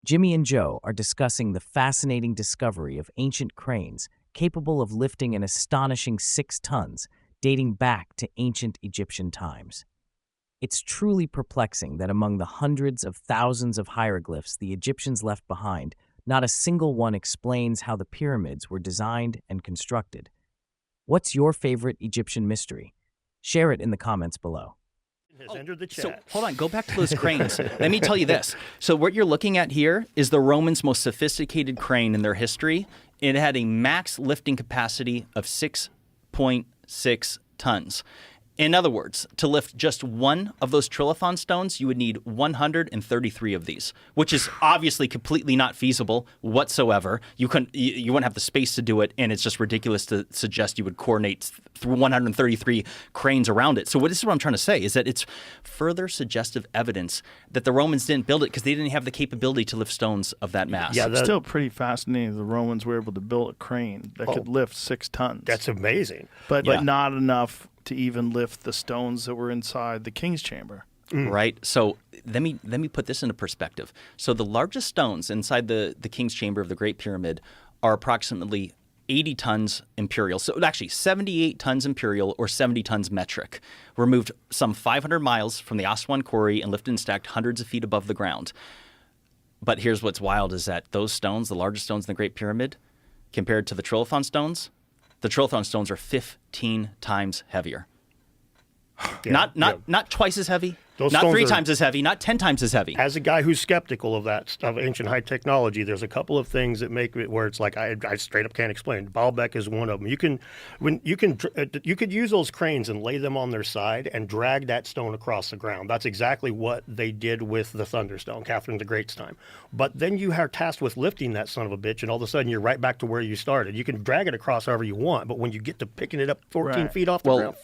Jimmy and Joe are discussing the fascinating discovery of ancient cranes capable of lifting an astonishing 6 tons, dating back to ancient Egyptian times. It's truly perplexing that among the hundreds of thousands of hieroglyphs the Egyptians left behind, not a single one explains how the pyramids were designed and constructed. What's your favorite Egyptian mystery? Share it in the comments below. Has entered the chat. So hold on, go back to those cranes. Let me tell you this. So what you're looking at here is the Romans' most sophisticated crane in their history. It had a max lifting capacity of 6.6 tons. In other words, to lift just one of those trilithon stones, you would need 133 of these, which is obviously completely not feasible whatsoever. You wouldn't have the space to do it, and it's just ridiculous to suggest you would coordinate through 133 cranes around it. So this is what I'm trying to say, is that it's further suggestive evidence that the Romans didn't build it because they didn't have the capability to lift stones of that mass. Yeah, it's still pretty fascinating the Romans were able to build a crane that could lift 6 tons. That's amazing. But not enough to even lift the stones that were inside the king's chamber. Right. So let me put this into perspective. So the largest stones inside the king's chamber of the Great Pyramid are approximately 80 tons imperial. So actually 78 tons imperial or 70 tons metric. Were moved some 500 miles from the Aswan quarry and lifted and stacked hundreds of feet above the ground. But here's what's wild is that those stones, the largest stones in the Great Pyramid, compared to the trilithon stones are 15 times heavier. Yeah, Not twice as heavy, Those not stones 3 are- times as heavy, not 10 times as heavy. As a guy who's skeptical of that of ancient high technology, there's a couple of things that make it where it's like I straight up can't explain. Baalbek is one of them. You could use those cranes and lay them on their side and drag that stone across the ground. That's exactly what they did with the Thunderstone, Catherine the Great's time. But then you are tasked with lifting that son of a bitch, and all of a sudden you're right back to where you started. You can drag it across however you want, but when you get to picking it up 14 feet off the ground,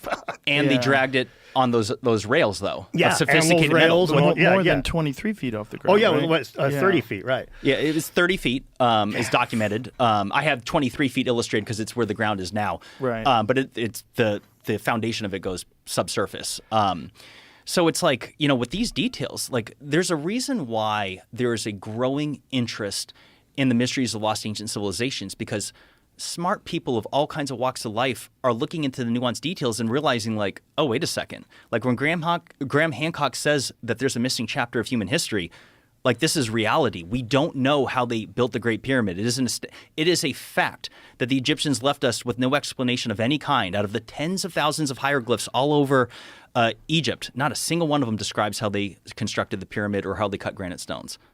and they dragged it on those rails though. Yeah, of sophisticated and those rails metal. and More than 23 feet off the ground. Oh yeah, right? it was 30 feet, right? Yeah, it was 30 feet. Is documented. I have 23 feet illustrated because it's where the ground is now. Right. But it's the foundation of it goes subsurface. So it's like, with these details, like there's a reason why there is a growing interest in the mysteries of lost ancient civilizations, because smart people of all kinds of walks of life are looking into the nuanced details and realizing like, oh, wait a second. Like when Graham Hancock says that there's a missing chapter of human history, like this is reality. We don't know how they built the Great Pyramid. It is a fact that the Egyptians left us with no explanation of any kind. Out of the tens of thousands of hieroglyphs all over Egypt, not a single one of them describes how they constructed the pyramid or how they cut granite stones.